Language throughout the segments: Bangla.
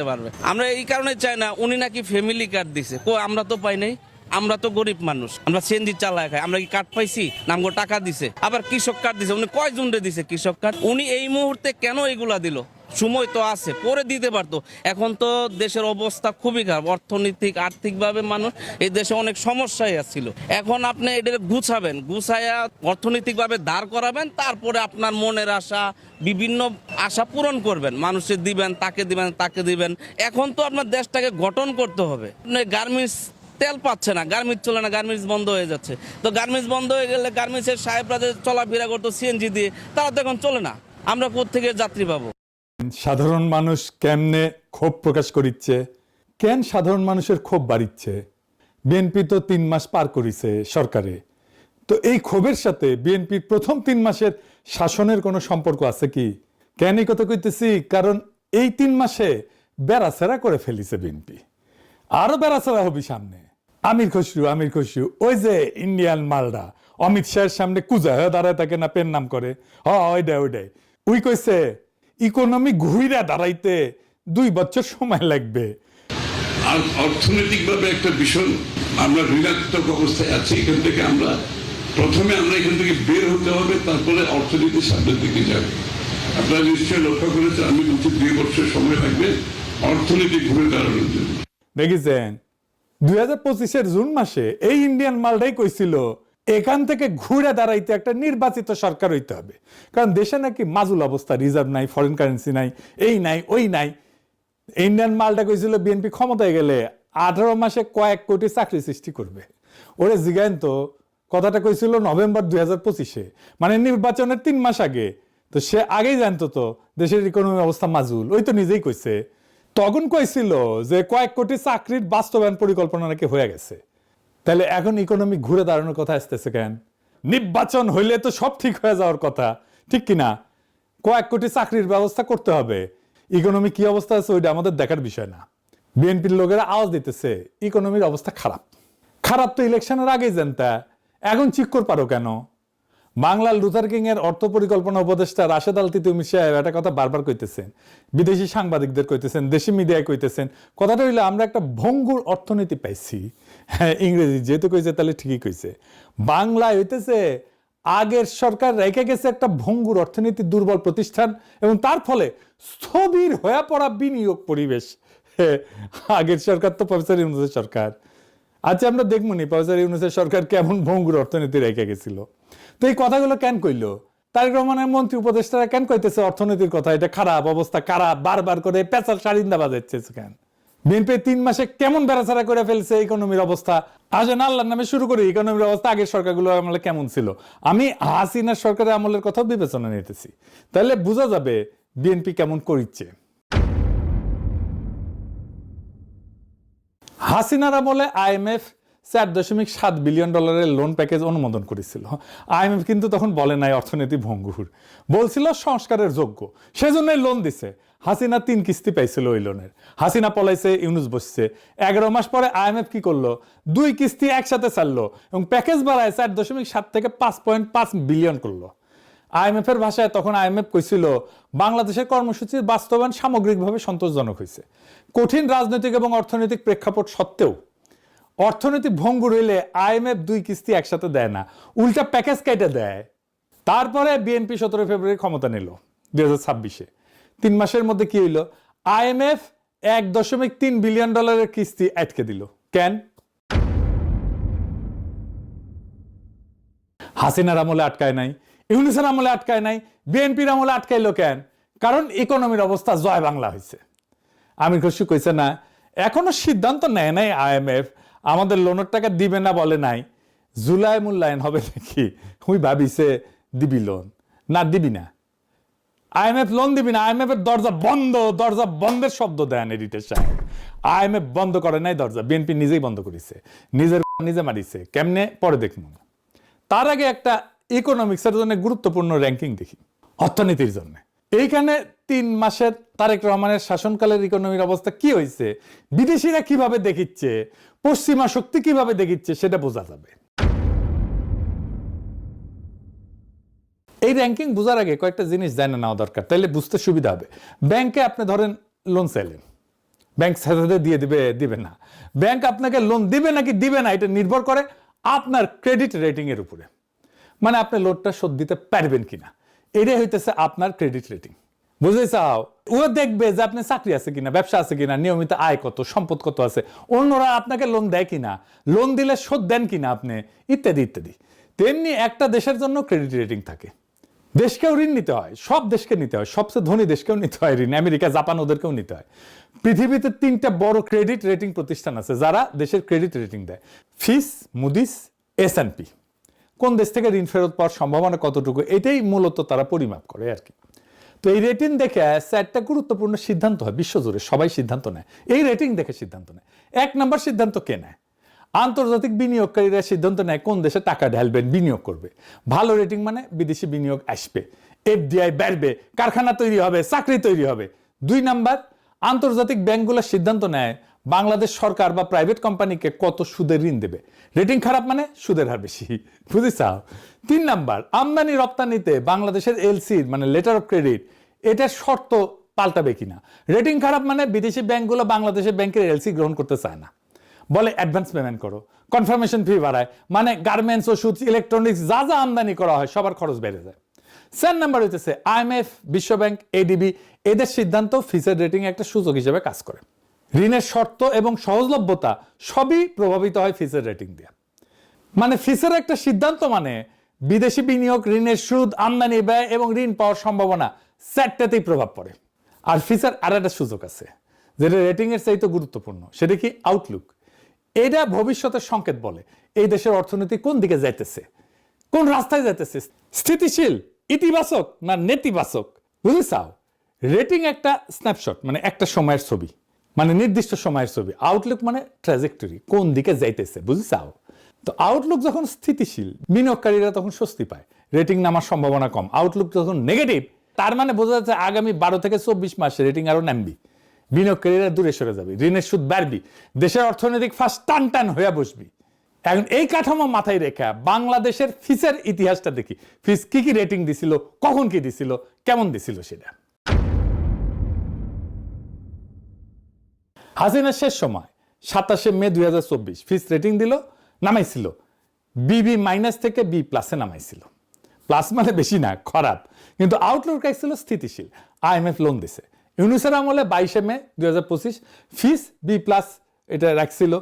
পারবে। আমরা এই কারণে চাই না উনি নাকি ফ্যামিলি কার্ড দিছে, আমরা তো পাই নাই। আমরা তো গরিব মানুষ, আমরা সিএনজি চালায় খাই, আমরা কি কার্ড পাইছি? নামগো টাকা দিছে, আবার কৃষক কার্ড দিছে। উনি কয়জন রে দিছে কৃষক কার্ড? উনি এই মুহূর্তে কেন এগুলা দিল? সময় তো আছে, পরে দিতে পারতো। এখন তো দেশের অবস্থা খুবই খারাপ, অর্থনৈতিক আর্থিকভাবে মানুষ এই দেশে অনেক সমস্যায় আসছিল। এখন আপনি এটা গুছায়া অর্থনৈতিকভাবে দাঁড় করাবেন, তারপরে আপনার মনের আশা, বিভিন্ন আশা পূরণ করবেন, মানুষের দিবেন, তাকে দিবেন। এখন তো আপনার দেশটাকে গঠন করতে হবে। গার্মেন্টস তেল পাচ্ছে না, গার্মেন্টস চলে না, গার্মেন্টস বন্ধ হয়ে যাচ্ছে। তো গার্মেন্টস বন্ধ হয়ে গেলে গার্মেন্টসের সাহেবরা যে চলাফেরা করতো সিএনজি দিয়ে, তারা তো এখন চলে না। আমরা কোত্থেকে যাত্রী পাবো? সাধারণ মানুষ কেমনে ক্ষোভ প্রকাশ করিচ্ছে, কেন সাধারণ মানুষের ক্ষোভ বাড়িচ্ছে? বিএনপি তো 3 মাস পার করিছে সরকারে, তো এই ক্ষোভের সাথে বিএনপির প্রথম 3 মাসের শাসনের কোনো সম্পর্ক আছে কি? কেন এই কথা কইতেছি, কারণ এই 3 মাসে বেড়াচেরা করে ফেলিছে বিএনপি, আরো বেড়াচেরা হবি সামনে। আমির খসরু ওই যে ইন্ডিয়ান মালডা অমিত শাহের সামনে কুজা হয়ে দাঁড়ায় থাকে না, পেন নাম করে, ওইটাই উই কইছে ইকোনমি ঘুইরা দাঁড়াইতে 2 বছর সময় লাগবে। আর অর্থনৈতিকভাবে একটা ভীষণ আমরা ঋণাত্মক অবস্থায় আছি। এখান থেকে প্রথমে আমরা এখান থেকে বের হতে হবে, তারপরে অর্থনীতি সামনের দিকে যাবে। আপনারা নিশ্চয়ই লক্ষ্য করেছেন, আমি বলছি 2 বছর সময় লাগবে অর্থনীতি ঘুরে দাঁড়ানোর জন্য। দেখেছেন 2025-এর জুন মাসে এই ইন্ডিয়ান মালটাই কইছিল এখান থেকে ঘুরে দাঁড়াইতে একটা নির্বাচিত সরকার হইতে হবে, কারণ দেশে নাকি মাজুল অবস্থা, রিজার্ভ নাই, ফরেন কারেন্সি নাই, এই নাই ওই নাই। ইন্ডিয়ান মালটা কইছিল বিএনপি ক্ষমতায় গেলে 18 মাসে কয়েক কোটি চাকরি সৃষ্টি করবে। ওরে জিগাইন তো, কথাটা কইছিল নভেম্বর 2025-এ, মানে নির্বাচনের 3 মাস আগে। তো সে আগেই জানতো তো দেশের ইকোনমি অবস্থা মাজুল, ওই তো নিজেই কইছে। তখন কইছিল যে কয়েক কোটি চাকরির বাস্তবায়ন পরিকল্পনা নাকি হয়ে গেছে। তাহলে এখন ইকোনমি ঘুরে দাঁড়ানোর কথা আসতেছে কেন? নির্বাচন হইলে তো সব ঠিক হয়ে যাওয়ার কথা, ঠিক কিনা? কয়েক কোটি চাকরির ব্যবস্থা করতে হবে। ইকোনমি কি অবস্থা আছে ওইটা আমাদের দেখার বিষয় না। বিএনপির লোকেরা আওয়াজ দিতেছে ইকোনমির অবস্থা খারাপ তো ইলেকশনের আগেই জানতা, এখন চিক্কর পারো কেন? বাংলার লুথার কিং এর অর্থ পরিকল্পনা উপদেষ্টা রাশেদ আল তিতুমি সাহেব একটা কথা বারবার কইতেছেন, বিদেশি সাংবাদিকদের কইতেছেন, দেশি মিডিয়ায় কইতেছেন। কথাটা হইলো আমরা একটা ভঙ্গুর অর্থনীতি পাইছি। হ্যাঁ, ইংরেজি যেহেতু কইছে তাহলে ঠিকই কইছে। বাংলায় হইতেছে আগের সরকার রেখে গেছে একটা ভঙ্গুর অর্থনীতি, দুর্বল প্রতিষ্ঠান, এবং তার ফলে স্থবির হয়ে পড়া বিনিয়োগ পরিবেশ। আগের সরকার তো প্রফেসর ইউনূসের সরকার। আচ্ছা, আমরা দেখবো নি প্রফেসর ইউনূসের সরকার কেমন ভঙ্গুর অর্থনীতি রেখে গেছিল। তো এই কথাগুলো কেন কইলো তারেক রহমানের মন্ত্রী উপদেষ্টারা? কেন কইতেছে অর্থনীতির কথা, এটা খারাপ অবস্থা, খারাপ, বারবার করে পেঁচার সারিন্দা বাজাচ্ছে কেন? বিএনপি 3 মাসে কেমন বেড়াছাড়া করে ফেলছে ইকোনমির অবস্থা। আসেন আল্লাহর নামে শুরু করি, ইকোনমির অবস্থা আগের সরকারগুলো আমলে কেমন ছিল। আমি হাসিনার সরকারের আমলের কথাও বিবেচনা নিতেছি, তাহলে বোঝা যাবে বিএনপি কেমন করিচ্ছে। হাসিনার আমলে IMF $4.7 বিলিয়ন লোন প্যাকেজ অনুমোদন করেছিল। IMF কিন্তু তখন বলে নাই অর্থনীতি ভঙ্গুর, বলছিল সংস্কারের যোগ্য, সেজন্যই লোন দিছে। হাসিনা 3 কিস্তি পাইছিল ওই লোনের। হাসিনা পলাইছে, ইউনূস বসছে। 11 মাস পরে IMF কি করলো? 2 কিস্তি একসাথে ছাড়লো এবং প্যাকেজ বাড়ায় 4.7 থেকে 5.5 বিলিয়ন করলো। IMF এর ভাষায় তখন IMF কইছিল বাংলাদেশের কর্মসূচির বাস্তবায়ন সামগ্রিকভাবে সন্তোষজনক হয়েছে। কঠিন রাজনৈতিক এবং অর্থনৈতিক প্রেক্ষাপট সত্ত্বেও অর্থনৈতিক ভঙ্গুর হইলে IMF 2 কিস্তি একসাথে দেয় না, উল্টা প্যাকেজ কেটে দেয়। তারপরে বিএনপি 17 ফেব্রুয়ারি ক্ষমতা নিল 2026-এ। 3 মাসের মধ্যে কি হইল? IMF $1.3 বিলিয়ন কিস্তি আটকে দিল। কেন? হাসিনার আমলে আটকায় নাই, ইউনূসের আমলে আটকায় নাই, বিএনপির আমলে আটকাইলো কেন? কারণ ইকোনমির অবস্থা জয় বাংলা হয়েছে। আমির খসরু কইছে না, এখনো সিদ্ধান্ত নেয় নাই IMF, আমাদের লোনের টাকা দিবে না বলে নাই। জুলাই মূল্যায়ন হবে নাকি? হুই ভাবিছে দিবি লোন, না দিবি না। IMF লোন দিবি না, IMF এর দরজা বন্ধের শব্দ দেন এডিটর সাহেব। IMF বন্ধ করে নাই দরজা, বিএনপি নিজেই বন্ধ করেছে, নিজে মারিছে। কেমনে? পরে দেখুন। তার আগে একটা ইকোনমিক্সের জন্য গুরুত্বপূর্ণ র্যাঙ্কিং দেখি, অর্থনীতির জন্য। এইখানে 3 মাসের তারেক রহমানের শাসনকালের ইকোনমির অবস্থা কি হয়েছে, বিদেশিরা কিভাবে দেখিচ্ছে, পশ্চিমা শক্তি কিভাবে দেখিচ্ছে, সেটা বোঝা যাবে। এই র্যাঙ্কিং বোঝার আগে কয়েকটা জিনিস জানা নেওয়া দরকার, তাইলে বুঝতে সুবিধা হবে। ব্যাংকে আপনি ধরেন লোন চাইলেন, ব্যাংক সাথে দিয়ে দিবে না। ব্যাংক আপনাকে লোন দিবে নাকি দিবে না, এটা নির্ভর করে আপনার ক্রেডিট রেটিং এর উপরে, মানে আপনি লোনটা শোধ দিতে পারবেন কিনা, এটাই হইতেছে আপনার ক্রেডিট রেটিং। বুঝতে চাও? ও দেখবে যে আপনি চাকরি আছে কিনা, ব্যবসা আছে কিনা, নিয়মিত আয় কত, সম্পদ কত আছে, অন্যরা আপনাকে লোন দেয় কিনা, লোন দিলে শোধ দেন কিনা আপনি, ইত্যাদি ইত্যাদি। তেমনি একটা দেশের জন্য ক্রেডিট রেটিং থাকে। দেশকেও ঋণ নিতে হয়, সব দেশকে নিতে হয়, সবচেয়ে ধনী দেশকেও নিতে হয় ঋণ, আমেরিকা জাপান ওদেরকেও নিতে হয়। পৃথিবীতে 3টা বড় ক্রেডিট রেটিং প্রতিষ্ঠান আছে যারা দেশের ক্রেডিট রেটিং দেয়, ফিচ, মুডিস, S&P। কোন দেশ থেকে ঋণ ফেরত পাওয়ার সম্ভাবনা কতটুকু, এটাই মূলত তারা পরিমাপ করে আর কি। তো এই রেটিং দেখে 4টা গুরুত্বপূর্ণ সিদ্ধান্ত হয় বিশ্বজুড়ে, সবাই সিদ্ধান্ত নেয় এই রেটিং দেখে সিদ্ধান্ত নেয়। 1 নম্বর সিদ্ধান্ত কে নেয়? আন্তর্জাতিক বিনিয়োগকারীরা সিদ্ধান্ত নেয় কোন দেশে টাকা ঢালবেন, বিনিয়োগ করবে। ভালো রেটিং মানে বিদেশি বিনিয়োগ আসবে, FDI বাড়বে, কারখানা তৈরি হবে, চাকরি তৈরি হবে। 2 নাম্বার, আন্তর্জাতিক ব্যাংকগুলো সিদ্ধান্ত নেয় বাংলাদেশ সরকার বা প্রাইভেট কোম্পানিকে কত সুদের ঋণ দেবে। রেটিং খারাপ মানে সুদের হার বেশি, বুঝেছাও? 3 নাম্বার, আমদানি রপ্তানিতে বাংলাদেশের LC মানে লেটার অফ ক্রেডিট, এটার শর্ত পাল্টাবে কিনা। রেটিং খারাপ মানে বিদেশি ব্যাংকগুলো বাংলাদেশের ব্যাংকের LC গ্রহণ করতে চায় না, বলে অ্যাডভান্স পেমেন্ট করো, কনফার্মেশন ফি বাড়ায়, মানে গার্মেন্টস, ওষুধ, ইলেকট্রনিক্স যা যা আমদানি করা হয় সবার খরচ বেড়ে যায়। 4 নাম্বার হইতেছে IMF, বিশ্বব্যাংক, ADB, এদের সিদ্ধান্ত ফিচের রেটিং একটা সূচক হিসেবে কাজ করে। ঋণের শর্ত এবং সহজলভ্যতা সবই প্রভাবিত হয় ফিচের রেটিং দিয়ে। মানে ফিচের একটা সিদ্ধান্ত মানে বিদেশি বিনিয়োগ, ঋণের সুদ, আমদানি ব্যয় এবং ঋণ পাওয়ার সম্ভাবনা 4টাতেই প্রভাব পড়ে। আর ফিচের আর একটা সূচক আছে যেটা রেটিং এর চাইতে গুরুত্বপূর্ণ, সেটা কি আউটলুক। এটা ভবিষ্যতের সংকেত বলে এই দেশের অর্থনীতি কোন দিকে যাইতেছে, কোন রাস্তায় যাইতেছে, স্থিতিশীল, ইতিবাচক না নেতিবাচক, বুঝেছাও? রেটিং একটা স্ন্যাপশট মানে একটা সময়ের ছবি, মানে নির্দিষ্ট সময়ের ছবি। আউটলুক মানে ট্র্যাজেক্টরি, কোন দিকে যাইতেছে, বুঝেছাও? তো আউটলুক যখন স্থিতিশীল, বিনিয়োগকারীরা তখন স্বস্তি পায়, রেটিং নামার সম্ভাবনা কম। আউটলুক যখন নেগেটিভ, তার মানে বোঝা যাচ্ছে আগামী 12 থেকে 24 মাসে রেটিং আরো নামবি, বিনিয়োগকারীরা দূরে সরে যাবে, ঋণের সুদ বাড়বি, দেশের অর্থনৈতিক ফাঁস টান টান হয়ে বসবি। এখন এই কাঠামো মাথায় রেখে বাংলাদেশের ফিচের ইতিহাসটা দেখি, ফিচ কি কি রেটিং দিছিল, কখন কি দিছিল, কেমন দিছিল সেটা। হাসিনার শেষ সময় 27 মে 2024 ফিচ রেটিং দিল, নামাইছিল BB- থেকে B+ নামাইছিল। প্লাস মানে বেশি না, খারাপ, কিন্তু আউটলুক রাখছিল স্থিতিশীল। IMF লোন দিছে। ইউনূসের আমলে 22 মে 2025 ফিচ B+ এটা রাখছিল,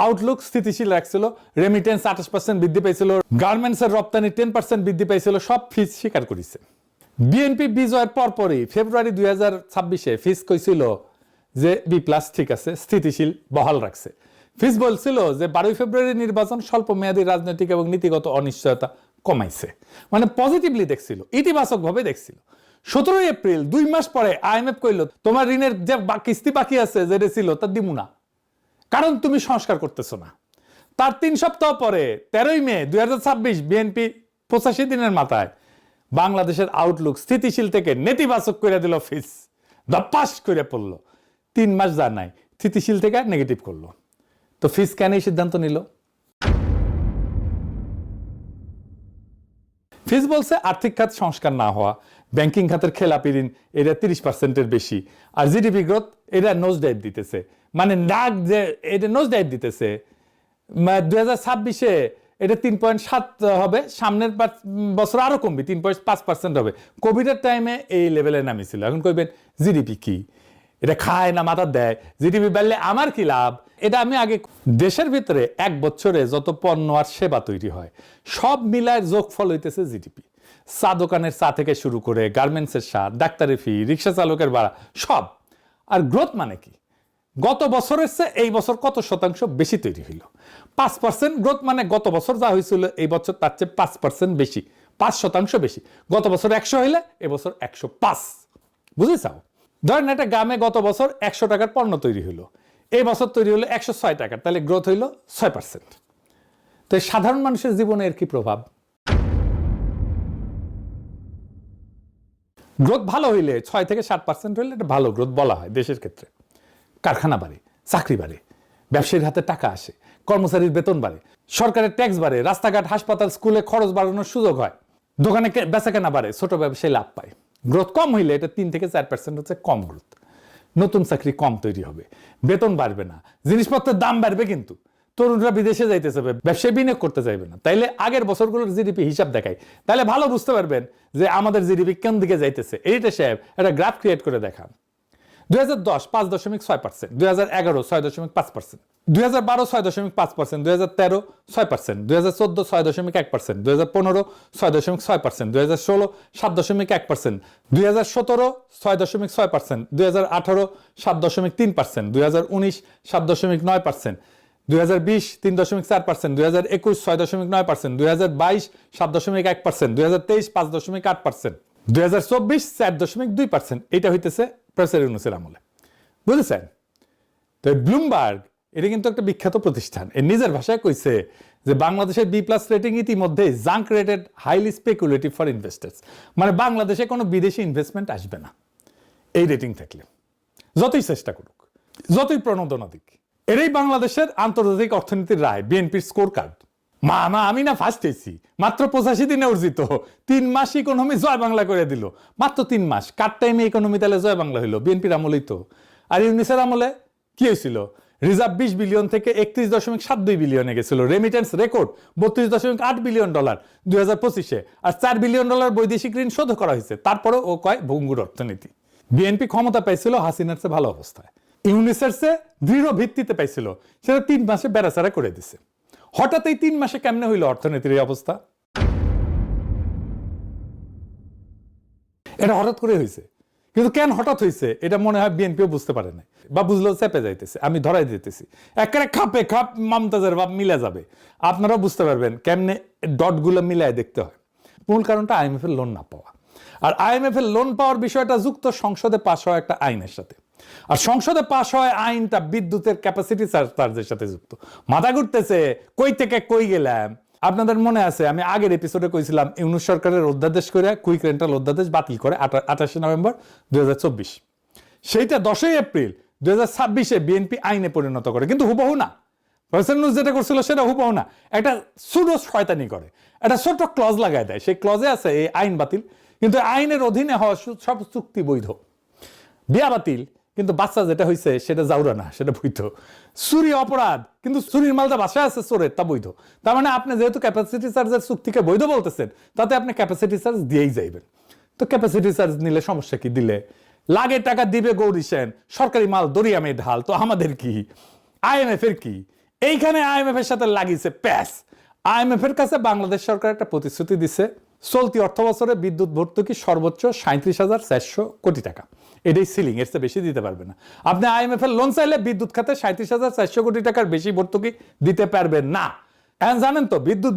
আউটলুক স্থিতিশীল রাখছিল। রেমিটেন্স 28% বৃদ্ধি পাইছিল, গার্মেন্টসের রপ্তানি 10% বৃদ্ধি পাইছিল, সব ফিচ স্বীকার করেছে। বিএনপি বিজয়ের পরপরই ফেব্রুয়ারি 2026 ফিচ কইছিল যে B+ ঠিক আছে, স্থিতিশীল, বহাল রাখছে। ফিচ বলছিল যে 12 ফেব্রুয়ারি নির্বাচন স্বল্প মেয়াদী রাজনৈতিক এবং নীতিগত অনিশ্চয়তা কমাইছে, মানে পজিটিভলি দেখছিল, ইতিবাচক ভাবে দেখছিল। 17 এপ্রিল 2 মাস পরে IMF কইল তোমার ঋণের যে কিস্তি বাকি আছে যেটা ছিল তা দিমু না, কারণ তুমি সংস্কার করতেছো না। তার 3 সপ্তাহ পরে 13 মে 2026 বিএনপি 85 দিনের মাথায় বাংলাদেশের আউটলুক স্থিতিশীল থেকে নেতিবাচক করে দিল, ফিচ ধপাস করে পড়লো। 3 মাস যা নাই, স্থিতিশীল থেকে নেগেটিভ করলো। তো ফিচ কেন এই সিদ্ধান্ত নিল? ফিচ বলছে আর্থিক খাত সংস্কার না হওয়া, ব্যাংকিং খাতের খেলাপি ঋণ এটা 30%-এর বেশি, আর জিডিপি গ্রোথ এটা নোজ ডাইভ দিতেছে, মানে ডাক যে এটা নোজ ডাইভ দিতেছে। 2026 এটা 3.7 হবে, সামনের বছর আরো কমবে, 3.5% হবে। কোভিডের টাইমে এই লেভেলে নামিছিল। এখন কইবেন জিডিপি কি, এটা খায় না মাথা দেয়, জিডিপি বাড়লে আমার কি লাভ? এটা আমি আগে, দেশের ভিতরে 1 বছরে যত পণ্য আর সেবা তৈরি হয় সব মিলায় যোগফল হইতেছে জিডিপি। চা দোকানের চা থেকে শুরু করে গার্মেন্টসের সার, ডাক্তারের ফি, রিক্সা চালকের ভাড়া, সব। আর গ্রোথ মানে কি? গত বছরের চেয়ে এই বছর কত শতাংশ বেশি তৈরি হইল। 5% গ্রোথ মানে গত বছর যা হয়েছিল এই বছর তার চেয়ে 5% বেশি, 5% বেশি। গত বছর 100 হইলে এবছর 105, বুঝেছাও? ধরেন একটা গ্রামে গত বছর 100 টাকার পণ্য তৈরি হইলো, এই বছর তৈরি হলো 106 টাকার, তাহলে গ্রোথ হইল 6%। তো সাধারণ মানুষের জীবনে এর কি প্রভাব? গ্রোথ ভালো হইলে 6 থেকে 7% হইলে এটা ভালো গ্রোথ বলা হয় দেশের ক্ষেত্রে। কারখানা বাড়ে, চাকরি বাড়ে, ব্যবসায়ীর হাতে টাকা আসে, কর্মচারীর বেতন বাড়ে, সরকারের ট্যাক্স বাড়ে, রাস্তাঘাট, হাসপাতাল, স্কুলে খরচ বাড়ানোর সুযোগ হয়, দোকানে বেচাকেনা বাড়ে, ছোট ব্যবসায়ী লাভ পায়। গ্রোথ কম হইলে এটা 3 থেকে 4% হচ্ছে কম গ্রোথ। নতুন চাকরি কম তৈরি হবে, বেতন বাড়বে না, জিনিসপত্রের দাম বাড়বে, কিন্তু তরুণরা বিদেশে যাইতে চাইবে, ব্যবসায় বিনিয়োগ করতে চাইবে না। তাইলে আগের বছরগুলোর জিডিপি হিসাব দেখাই, তাহলে ভালো বুঝতে পারবেন যে আমাদের জিডিপি কোন দিকে যাইতেছে। এইটা সাহেব একটা গ্রাফ ক্রিয়েট করে দেখান। 2010 5.6%, 2011 6.5%, 2012 6.5%, 2013 6%, 2014 6.1%, 2015 6.6%, 2016 7.1%, 2017 6.6%, 2018 7.3%, 2019 7.9%, 2020 3.4%, 2021 6.9%, 2022 7.1%, 2023 5.8%, 2024 4.2%। এটা হইতেছে প্রফেসর ইউনূসের আমলে, বুঝেছেন? তো ব্লুমবার্গ এটা কিন্তু একটা বিখ্যাত প্রতিষ্ঠান, এর নিজের ভাষায় কইছে যে বাংলাদেশের B+ রেটিং ইতিমধ্যে junk rated, highly speculative for investors, মানে বাংলাদেশে কোনো বিদেশি ইনভেস্টমেন্ট আসবে না এই রেটিং থাকলে, যতই চেষ্টা করুক, যতই প্রণোদনা দিক। এটাই বাংলাদেশের আন্তর্জাতিক অর্থনীতির রায়, বিএনপির স্কোর কার্ড। আমি না ফার্স্ট হয়েছি, মাত্র 85 দিনে অর্জিত 3 মাস ইকোনমি জয় বাংলা করে দিল, মাত্র 3 মাস। কার টাইমে ইকোনমি তাহলে জয় বাংলা হইলো? বিএনপির আমলেই তো। আর ইউনিসের আমলে কি হয়েছিল? রিজার্ভ 20 বিলিয়ন থেকে 31.72 বিলিয়নে গেছিল, রেমিটেন্স রেকর্ড $32.8 বিলিয়ন 2025-এ, আর $4 বিলিয়ন বৈদেশিক ঋণ শোধ করা হয়েছে। তারপরে ও কয় ভঙ্গুর অর্থনীতি। বিএনপি ক্ষমতা পাইছিল হাসিনার চেয়ে ভালো অবস্থায়, ইউনিসের চেয়ে দৃঢ় ভিত্তিতে পাইছিল, সেটা 3 মাসে বেড়াচাড়া করে দিছে। হঠাৎ এই 3 মাসে কেমনে হইল অর্থনীতির এই অবস্থা? এটা হঠাৎ করে হয়েছে, কিন্তু কেন হঠাৎ হয়েছে এটা মনে হয় বিএনপিও বুঝতে পারে না, বা বুঝলেও চেপে যাইতেছে। আমি ধরাই দিতেছি, একেবারে খাপে খাপ মমতাজের ভাব মিলে যাবে। আপনারাও বুঝতে পারবেন কেমনে ডটগুলো মিলায় দেখতে হয়। মূল কারণটা IMF এর লোন না পাওয়া, আর IMF এর লোন পাওয়ার বিষয়টা যুক্ত সংসদে পাশ হওয়া একটা আইনের সাথে। আর সংসদে পাশ হয় আইনটা বিদ্যুতের ক্যাপাসিটি চার্জের সাথে যুক্ত। মাথা ঘুরতেছে, কই থেকে কই গেলাম। আপনাদের মনে আছে আমি আগের এপিসোডে কইছিলাম ইউনূস সরকারের অধ্যাদেশ করে কুইক রেন্টাল অধ্যাদেশ বাতিল করে 28 নভেম্বর 2024। সেইটা 10 এপ্রিল 2026-এ বিএনপি আইনে পরিণত করে, কিন্তু হুবহু না। প্রফেসর ইউনূস যেটা করছিল সেটা হুবহু না, একটা সুডো শয়তানি করে, একটা ছোট ক্লজ লাগায় দেয়। সেই ক্লজে আছে এই আইন বাতিল, কিন্তু আইনের অধীনে হওয়া সব চুক্তি বৈধ। বিয়া বাতিল, কিন্তু বাচ্চা যেটা হয়েছে সেটা জাউরা না, সেটা বৈধ। চুরি অপরাধ, কিন্তু চুরির মালটা বাসায় আছে চোরের, তা বৈধ। তার মানে আপনি যেহেতু ক্যাপাসিটি চার্জের চুক্তিকে বৈধ বলতেছেন, তাতে আপনি ক্যাপাসিটি চার্জ দিয়েই যাইবেন। তো ক্যাপাসিটি চার্জ নিলে সমস্যা কি? দিলে লাগে টাকা দিবে গৌরী সেন, সরকারি মাল দরিয়ামে ঢাল, তো আমাদের কি? IMF এর কি? এইখানে IMF এর সাথে লাগিয়েছে প্যাস। IMF এর কাছে বাংলাদেশ সরকার একটা প্রতিশ্রুতি দিছে, চলতি অর্থ বছরে বিদ্যুৎ ভর্তুকি সর্বোচ্চ 37,400 কোটি টাকা। এটাই সিলিং, এর চেয়ে বেশি দিতে পারবে না। আপনি IMF এর লোন চাইলে বিদ্যুৎ খাতে 37,400 কোটি টাকার বেশি ভর্তুকি দিতে পারবেন না। এখন জানেন তো বিদ্যুৎ